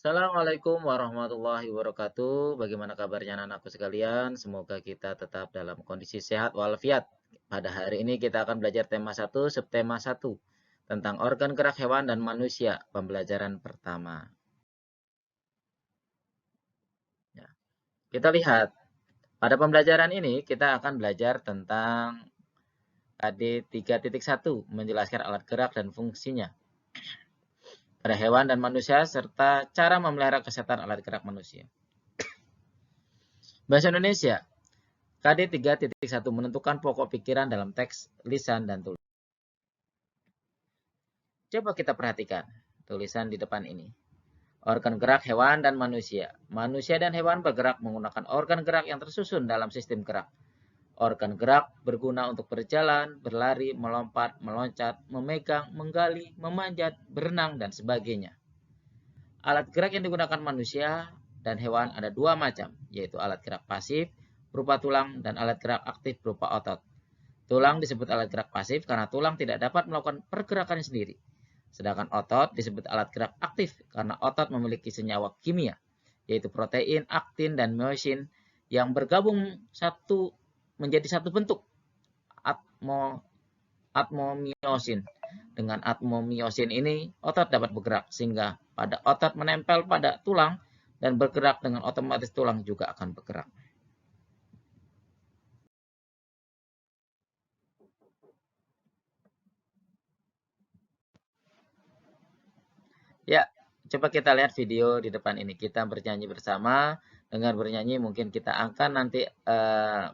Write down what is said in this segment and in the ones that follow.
Assalamualaikum warahmatullahi wabarakatuh. Bagaimana kabarnya anak-anakku sekalian? Semoga kita tetap dalam kondisi sehat walafiat. Pada hari ini kita akan belajar tema 1, subtema 1 tentang organ gerak hewan dan manusia, pembelajaran pertama. Ya, kita lihat, pada pembelajaran ini kita akan belajar tentang KD 3.1, menjelaskan alat gerak dan fungsinya pada hewan dan manusia, serta cara memelihara kesehatan alat gerak manusia. Bahasa Indonesia, KD 3.1 menentukan pokok pikiran dalam teks, lisan, dan tulis. Coba kita perhatikan tulisan di depan ini. Organ gerak hewan dan manusia. Manusia dan hewan bergerak menggunakan organ gerak yang tersusun dalam sistem gerak. Organ gerak berguna untuk berjalan, berlari, melompat, meloncat, memegang, menggali, memanjat, berenang, dan sebagainya. Alat gerak yang digunakan manusia dan hewan ada dua macam, yaitu alat gerak pasif berupa tulang dan alat gerak aktif berupa otot. Tulang disebut alat gerak pasif karena tulang tidak dapat melakukan pergerakan sendiri. Sedangkan otot disebut alat gerak aktif karena otot memiliki senyawa kimia, yaitu protein, aktin, dan myosin yang bergabung menjadi satu bentuk, atmomyosin. Dengan atmomyosin ini, otot dapat bergerak sehingga pada otot menempel pada tulang dan bergerak dengan otomatis tulang juga akan bergerak. Ya, coba kita lihat video di depan ini. Kita bernyanyi bersama. Dengan bernyanyi mungkin kita akan nanti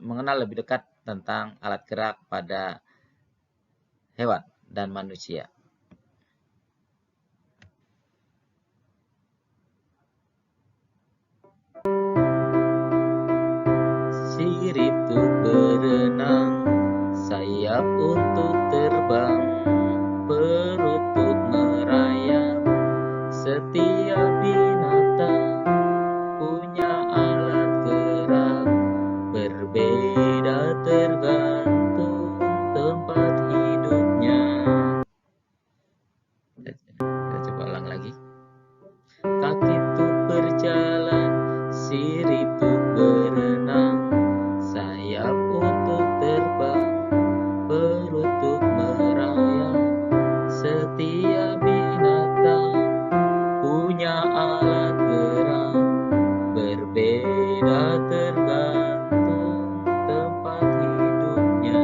mengenal lebih dekat tentang alat gerak pada hewan dan manusia. Sirip untuk berenang, sayap untuk terbang, perut untuk merayap. Setiap binatang punya alat gerak, berbeda tergantung tempat hidupnya. Kita coba ulang lagi. Kaki untuk berjalan, sirip untuk berenang, sayap untuk terbang, perut untuk merayap. Setiap binatang punya alat gerak, berbeda tergantung tempat hidupnya.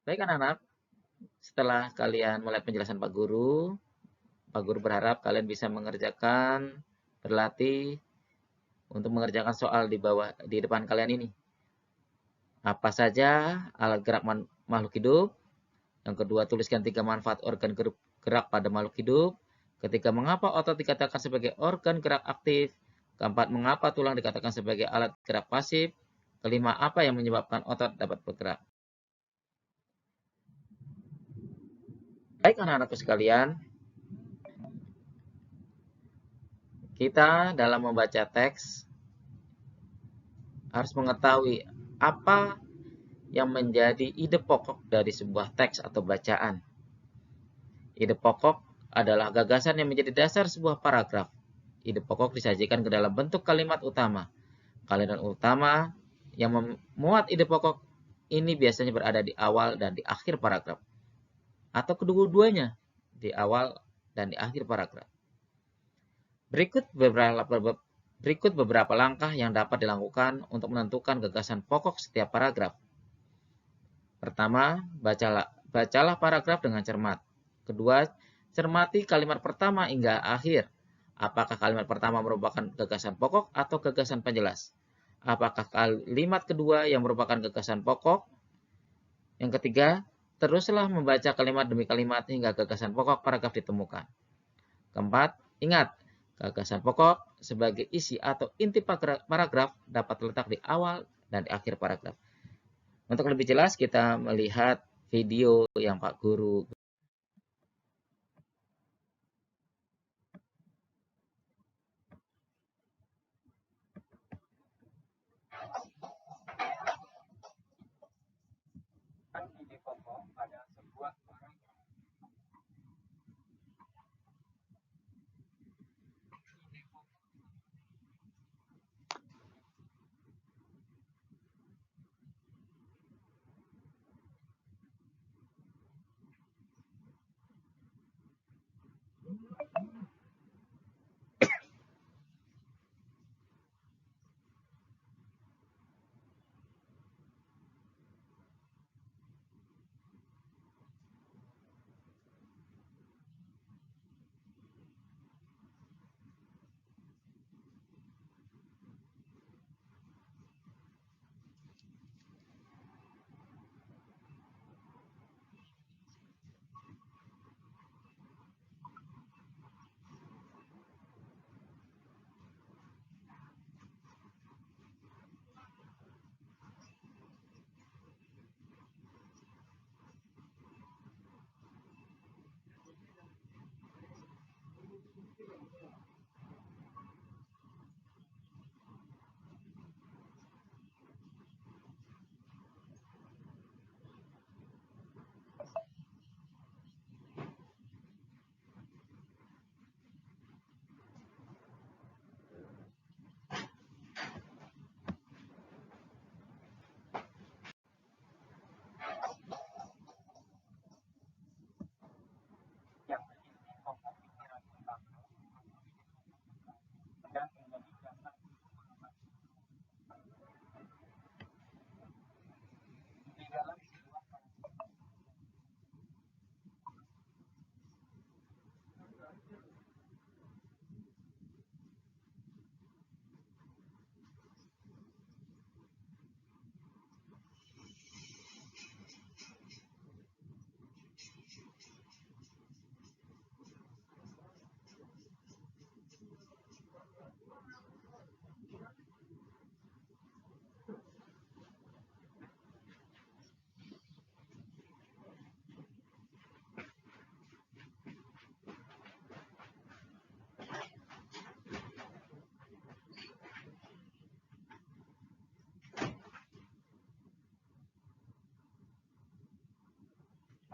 Baik anak-anak, setelah kalian melihat penjelasan Pak Guru berharap kalian bisa berlatih untuk mengerjakan soal di depan kalian ini. Apa saja alat gerak makhluk hidup? Yang kedua, tuliskan 3 manfaat organ gerak pada makhluk hidup. Ketiga, mengapa otot dikatakan sebagai organ gerak aktif? Keempat, mengapa tulang dikatakan sebagai alat gerak pasif? Kelima, apa yang menyebabkan otot dapat bergerak? Baik anak-anakku sekalian, kita dalam membaca teks harus mengetahui apa yang menjadi ide pokok dari sebuah teks atau bacaan. Ide pokok adalah gagasan yang menjadi dasar sebuah paragraf. Ide pokok disajikan ke dalam bentuk kalimat utama. Kalimat utama yang memuat ide pokok ini biasanya berada di awal dan di akhir paragraf. Atau kedua-duanya, di awal dan di akhir paragraf. Berikut beberapa langkah yang dapat dilakukan untuk menentukan gagasan pokok setiap paragraf. Pertama, bacalah paragraf dengan cermat. Kedua, cermati kalimat pertama hingga akhir. Apakah kalimat pertama merupakan gagasan pokok atau gagasan penjelas? Apakah kalimat kedua yang merupakan gagasan pokok? Yang ketiga, teruslah membaca kalimat demi kalimat hingga gagasan pokok paragraf ditemukan. Keempat, ingat, gagasan pokok sebagai isi atau inti paragraf dapat terletak di awal dan di akhir paragraf. Untuk lebih jelas kita melihat video yang Pak Guru.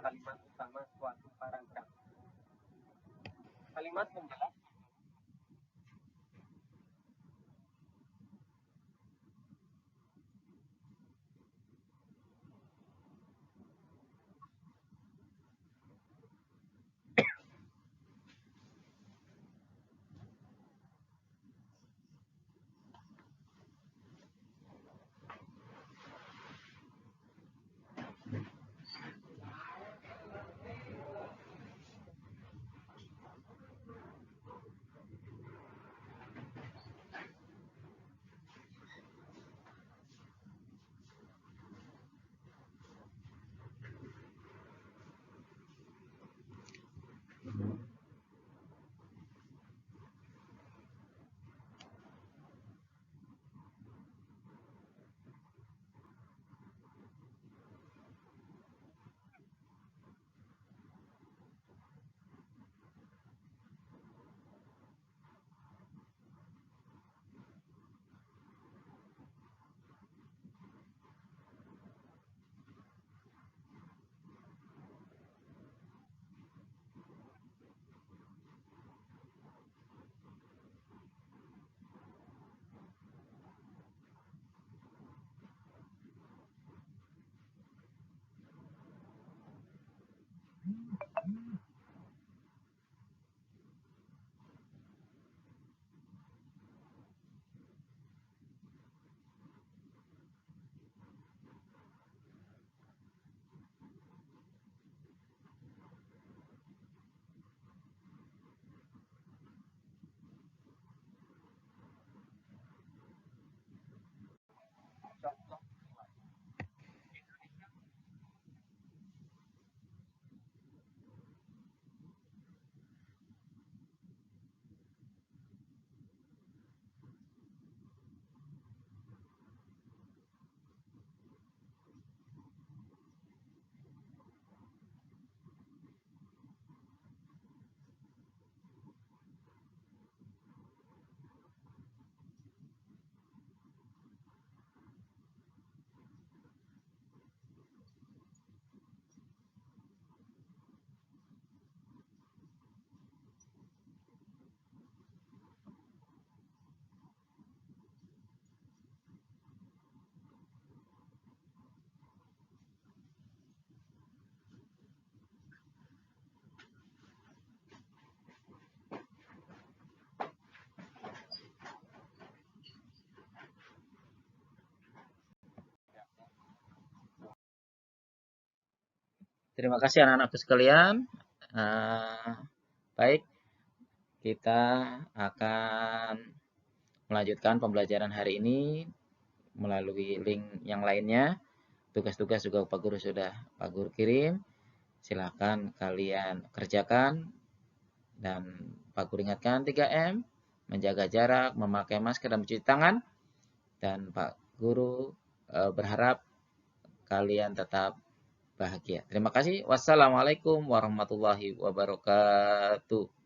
Kalimat utama suatu paragraf. Kalimat penjelas Terima kasih anak-anakku sekalian. Eh, baik, kita akan melanjutkan pembelajaran hari ini melalui link yang lainnya. Tugas-tugas juga Pak Guru sudah Pak Guru kirim. Silahkan kalian kerjakan dan Pak Guru ingatkan 3M, menjaga jarak, memakai masker dan mencuci tangan. Dan Pak Guru berharap kalian tetap bahagia. Terima kasih. Wassalamualaikum warahmatullahi wabarakatuh.